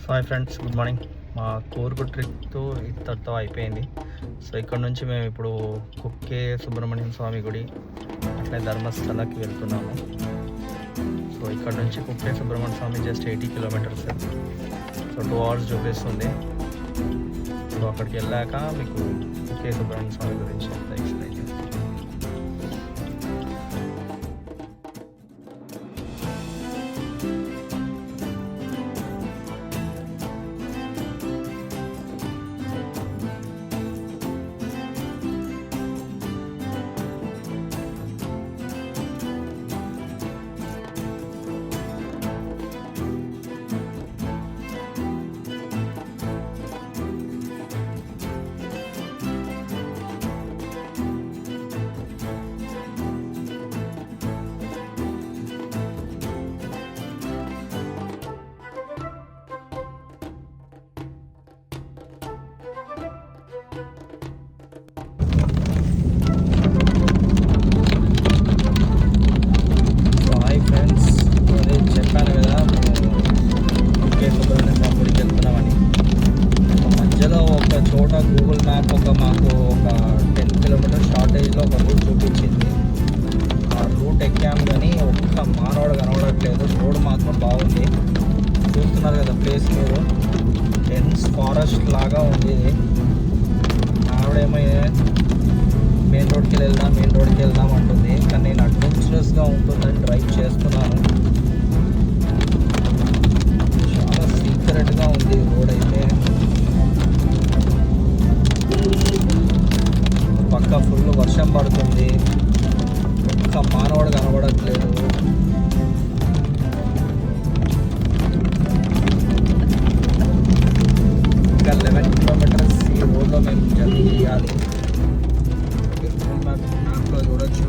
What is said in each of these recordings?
Hi friends, good morning. మా కూర్గు ట్రిప్తో ఇక్కడితో అయిపోయింది. సో ఇక్కడ నుంచి మేము ఇప్పుడు కుక్కే సుబ్రహ్మణ్యం స్వామి గుడి అట్లే ధర్మస్థలకి వెళ్తున్నాము. సో ఇక్కడ నుంచి కుక్కే సుబ్రహ్మణ్య స్వామి జస్ట్ 80 కిలోమీటర్స్. సో 2 hours చూపిస్తుంది. సో అక్కడికి వెళ్ళాక మీకు కుక్కే సుబ్రహ్మణ్య స్వామి గురించి ఎక్స్ప్లెయిన్ చేస్తాను. చెప్పాను కదా కుక్కే సుబ్రహ్మణ్య స్వామి గుడికి వెళ్తున్నామని. మధ్యలో ఒక చోట గూగుల్ మ్యాప్ మాకు ఒక 10 కిలోమీటర్ షార్టేజ్లో ఒక రూట్ చూపించింది. ఆ రూట్ ఎక్కాము కానీ ఒక్క మానవుడు కనబడట్లేదు. రోడ్ మాత్రం బాగుంది. చూస్తున్నారు కదా ప్లేస్ మీరు, డెన్స్ ఫారెస్ట్ లాగా ఉంది ఇది. ఆవిడేమో మెయిన్ రోడ్కి వెళ్దాం అంటుంది, కానీ నేను అడ్వెంచరస్గా ఉంటుందని డ్రైవ్ చేస్తున్నాను. చాలా సీక్రెట్గా ఉంది రోడ్ అయితే. పక్క ఫుల్ వర్షం పడుతుంది, ఒక్క మానవుడు కనబడట్లేదు. ఇంకా 11 కిలోమీటర్స్ ఈ రోడ్లో మేము జర్నీ చేయాలి. మ్యాప్లో చూడొచ్చు.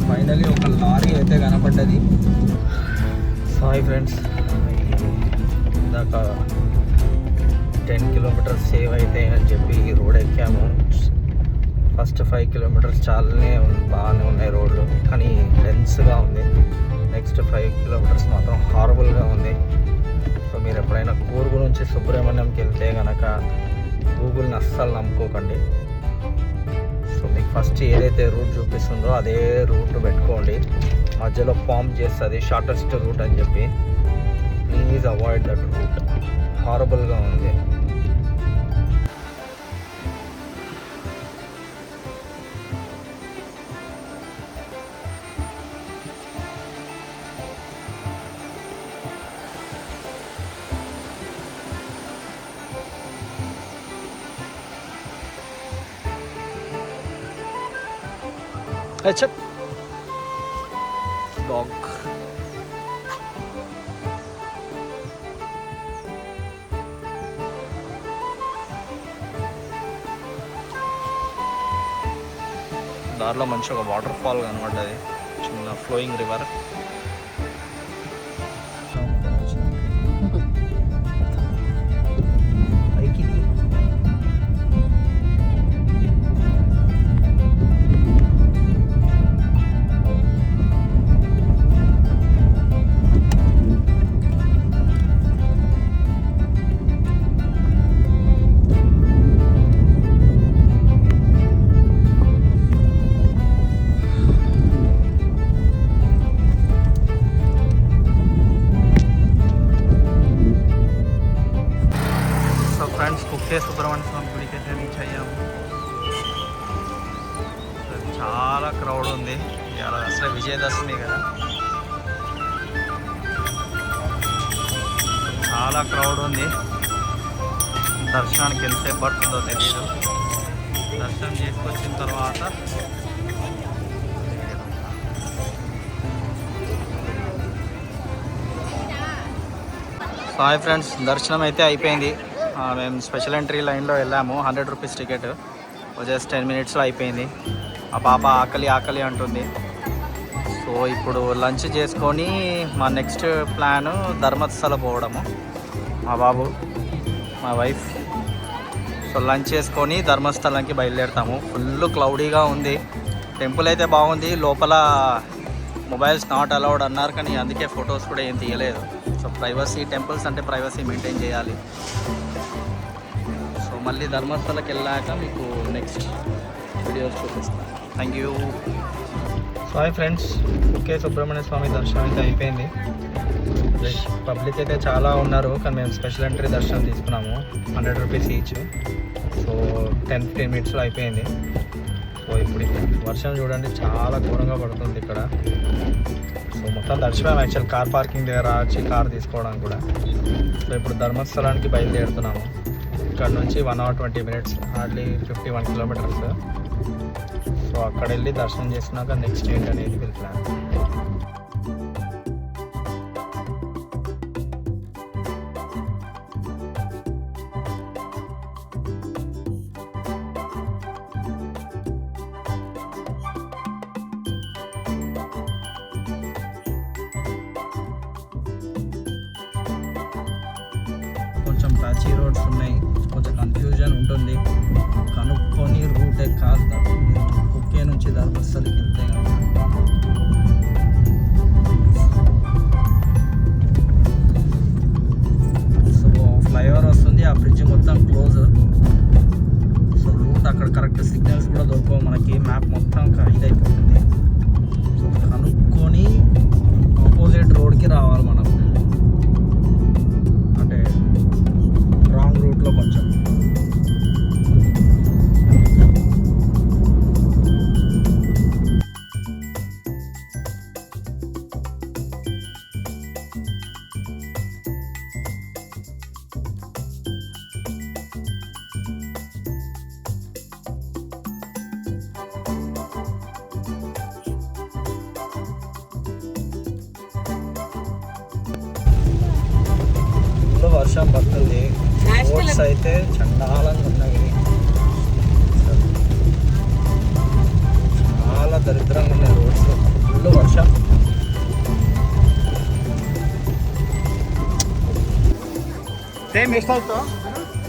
ఫైనలీ ఒక లారీ అయితే కనపడ్డది. సారీ ఫ్రెండ్స్, ఇందాక 10 కిలోమీటర్స్ సేవ్ అవుతాయి అని చెప్పి ఈ రోడ్ ఎక్కాము. ఫస్ట్ 5 కిలోమీటర్స్ బాగానే ఉన్నాయి రోడ్లు, కానీ డెన్స్గా ఉంది. నెక్స్ట్ 5 కిలోమీటర్స్ మాత్రం హారబుల్గా ఉంది. సో మీరు ఎప్పుడైనా కూర్గు నుంచి సుబ్రహ్మణ్యంకి వెళ్తే కనుక గూగుల్ని అస్సలు నమ్ముకోకండి. సో మీకు ఫస్ట్ ఏదైతే రూట్ చూపిస్తుందో అదే రూట్ పెట్టుకోండి. మధ్యలో ఫామ్ చేస్తుంది షార్టెస్ట్ రూట్ అని చెప్పి. ప్లీజ్ అవాయిడ్ దట్ రూట్, హారబుల్గా ఉంది. చెప్ డాగ్ దారిలో మంచి ఒక వాటర్ ఫాల్ కనబడ్డది, చిన్న ఫ్లోయింగ్ రివర్. ఫ్రెండ్స్, కుక్కే సుబ్రహ్మణ్య స్వామి గుడికి అయితే రీచ్ అయ్యాము. చాలా క్రౌడ్ ఉంది. ఇవాళ అసలు విజయదశమి కదా, చాలా క్రౌడ్ ఉంది. దర్శనానికి ఎంతసేపు పడుతుందో తెలియదు. దర్శనం చేసుకొచ్చిన తర్వాత హాయ్ ఫ్రెండ్స్, దర్శనం అయితే అయిపోయింది. మేము స్పెషల్ ఎంట్రీ లైన్లో వెళ్ళాము. 100 రూపీస్ టికెట్. జస్ట్ 10 minutesలో అయిపోయింది. ఆ పాప ఆకలి అంటుంది. సో ఇప్పుడు లంచ్ చేసుకొని మా నెక్స్ట్ ప్లాను ధర్మస్థల పోవడము. మా బాబు, మా వైఫ్. సో లంచ్ చేసుకొని ధర్మస్థలంకి బయలుదేరుతాము. ఫుల్ క్లౌడీగా ఉంది. టెంపుల్ అయితే బాగుంది. లోపల మొబైల్స్ నాట్ అలౌడ్ అన్నారు, కానీ అందుకే ఫొటోస్ కూడా ఏం తీయలేదు. సో ప్రైవసీ, టెంపుల్స్ అంటే ప్రైవసీ మెయింటైన్ చేయాలి. సో మళ్ళీ ధర్మస్థలకి వెళ్ళాక మీకు నెక్స్ట్ వీడియోస్ చూపిస్తాను. Thank you. Hi friends, okay, Subrahmanya Swami దర్శనం అయితే అయిపోయింది. పబ్లిక్ అయితే చాలా ఉన్నారు, కానీ మేము స్పెషల్ ఎంట్రీ దర్శనం తీసుకున్నాము. 100 రూపీస్ ఈచ్. సో 10-15 మినిట్స్లో అయిపోయింది. సో ఇప్పుడు వర్షం చూడండి, చాలా ఘోరంగా పడుతుంది ఇక్కడ. సో మొత్తం దర్శనం యాక్చువల్ కార్ పార్కింగ్ దగ్గర వచ్చి కార్ తీసుకోవడానికి కూడా. సో ఇప్పుడు ధర్మస్థలానికి బయలుదేరుతున్నాము. ఇక్కడ నుంచి 1 hour 20 minutes, hardly 51 kilometers. So అక్కడ వెళ్ళి దర్శనం చేసినాక నెక్స్ట్ ఏంటనేది ప్లాన్. కొంచెం ప్యాచీ రోడ్స్ ఉన్నాయి, కొంచెం కన్ఫ్యూజన్ ఉంటుంది. కనుక్కొని రూట్ ఎక్కాలి. కుక్కే నుంచి ధర్మస్థలికి వెళ్తే సో ఫ్లైఓవర్ వస్తుంది, ఆ బ్రిడ్జ్ మొత్తం క్లోజ్. సో రూట్ అక్కడ కరెక్ట్ సిగ్నల్స్ కూడా దొరకవు మనకి, మ్యాప్ మొత్తం ఇదైపోతుంది. సో కనుక్కొని ఆపోజిట్ రోడ్కి రావాలి మనం, అంటే రాంగ్ రూట్లో కొంచెం. వర్షం పడుతుంది, రోడ్స్ అయితే చండాలంగా ఉన్నాయి, చాలా దరిద్రంగా ఉన్నాయి రోడ్స్. ఫుల్ వర్షం.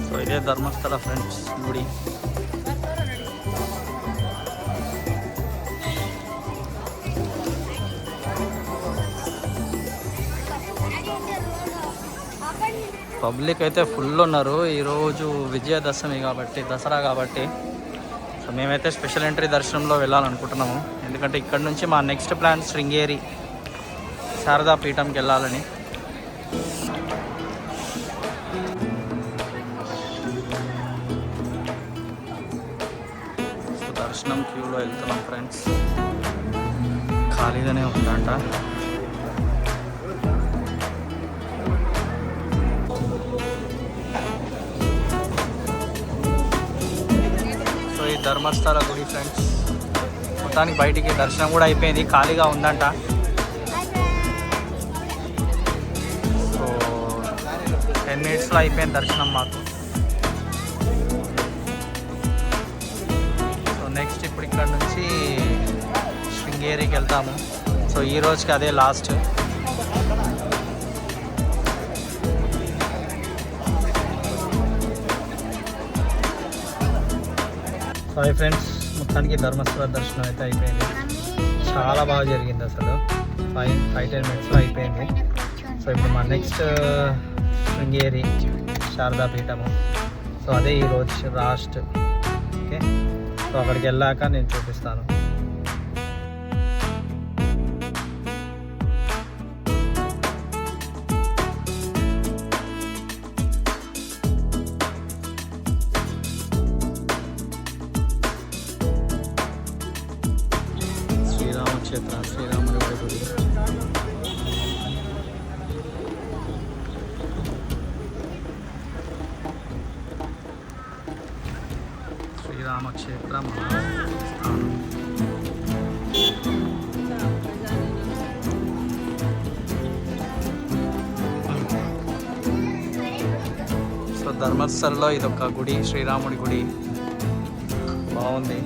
సో ఇదే ధర్మస్థల ఫ్రెండ్స్ గుడి. పబ్లిక్ అయితే ఫుల్ ఉన్నారు. ఈరోజు విజయదశమి కాబట్టి, దసరా కాబట్టి. సో మేమైతే స్పెషల్ ఎంట్రీ దర్శనంలో వెళ్ళాలనుకుంటున్నాము, ఎందుకంటే ఇక్కడ నుంచి మా నెక్స్ట్ ప్లాన్ శృంగేరి శారదా పీఠంకి వెళ్ళాలని. సో దర్శనం క్యూలో వెళ్తున్నాం ఫ్రెండ్స్, ఖాళీగానే ఉందంట. ధర్మస్థల గుడి ఫ్రెండ్స్, మొత్తానికి బయటికి దర్శనం కూడా అయిపోయింది, ఖాళీగా ఉందంట. సో 10 minutesలో అయిపోయింది దర్శనం మాకు. సో నెక్స్ట్ ఇప్పుడు ఇక్కడ నుంచి శృంగేరికి వెళ్తాము. సో ఈ రోజుకి అదే లాస్ట్. హాయ్ ఫ్రెండ్స్, మొత్తానికి ధర్మస్థల దర్శనం అయితే అయిపోయింది. చాలా బాగా జరిగింది అసలు. 5-10 minutesలో అయిపోయింది. సో ఇప్పుడు మా నెక్స్ట్ శృంగేరి శారదా పీఠము. సో అదే ఈరోజు లాస్ట్. ఓకే, సో అక్కడికి వెళ్ళాక నేను చూపిస్తాను. క్షేత్ర శ్రీరాముడి గుడి. శ్రీరామక్షేత్ర మహాస్థానం. సో ధర్మస్థలలో ఇదొక గుడి, శ్రీరాముడి గుడి, బాగుంది.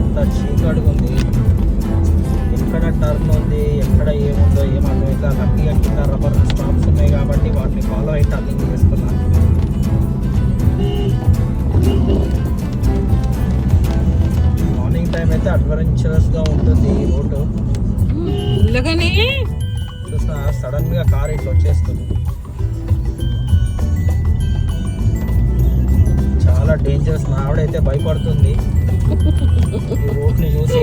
అంత చీకటిగా ఉంది. ఎక్కడ టర్న్ ఉంది, ఎక్కడ ఏముందో ఏమన్నా ఇట్లా లక్కీగా కింద రబ్బర్ స్టాప్స్ ఉన్నాయి కాబట్టి వాటిని ఫాలో అయి టర్నింగ్ చేస్తున్నాను. మార్నింగ్ టైం అయితే అడ్వెంచరస్గా ఉంటుంది ఈ రోడ్డు. చూసిన సడన్గా కార్ ఇట్లా వచ్చేస్తుంది. చాలా డేంజరస్. నా ఆవిడైతే భయపడుతుంది ఈ రోడ్ని చూసి.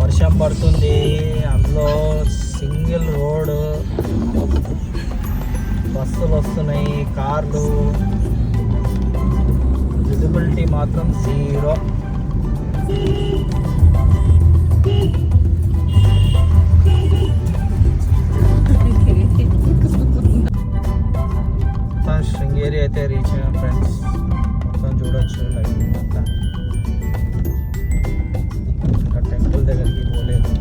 వర్షం పడుతుంది, అందులో సింగిల్ రోడ్, బస్సులు వస్తున్నాయి, కార్లు, విజిబిలిటీ మాత్రం జీరో. శృంగేరి అయితే రీచ్ అయ్యాం ఫ్రెండ్స్. మొత్తం చూడొచ్చు లైటింగ్ అంతా. ఇంకా టెంపుల్ దగ్గరికి పోలేదు,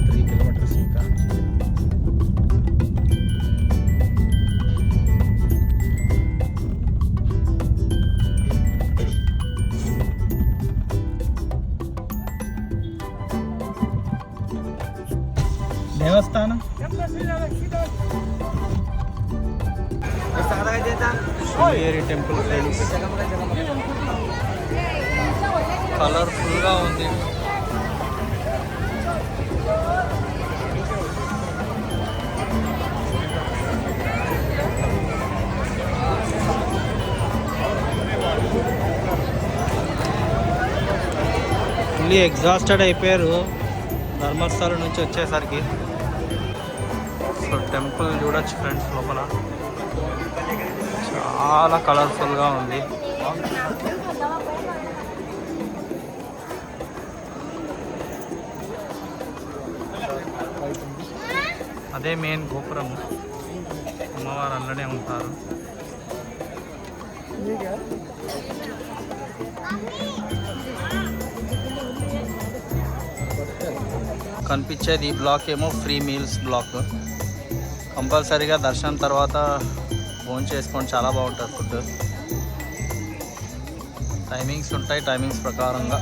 3 కిలోమీటర్స్ ఇంకా. దేవస్థానం శృంగేరి టెంపుల్ ఫ్రెండ్స్. కలర్ఫుల్గా ఉంది. ఫుల్లీ ఎగ్జాస్టెడ్ అయిపోయారు ధర్మస్థలం నుంచి వచ్చేసరికి. సో టెంపుల్ చూడొచ్చు ఫ్రెండ్స్. లోపల చాలా కలర్ఫుల్గా ఉంది. అదే మెయిన్ గోపురం. అమ్మవారు అందులోనే ఉంటారు. కనిపించేది ఈ బ్లాక్ ఏమో ఫ్రీ మీల్స్ బ్లాక్. కంపల్సరీగా దర్శనం తర్వాత ఫోన్ చేసుకోండి, చాలా బాగుంటుంది ఫుడ్. టైమింగ్స్ ఉంటాయి, టైమింగ్స్ ప్రకారంగా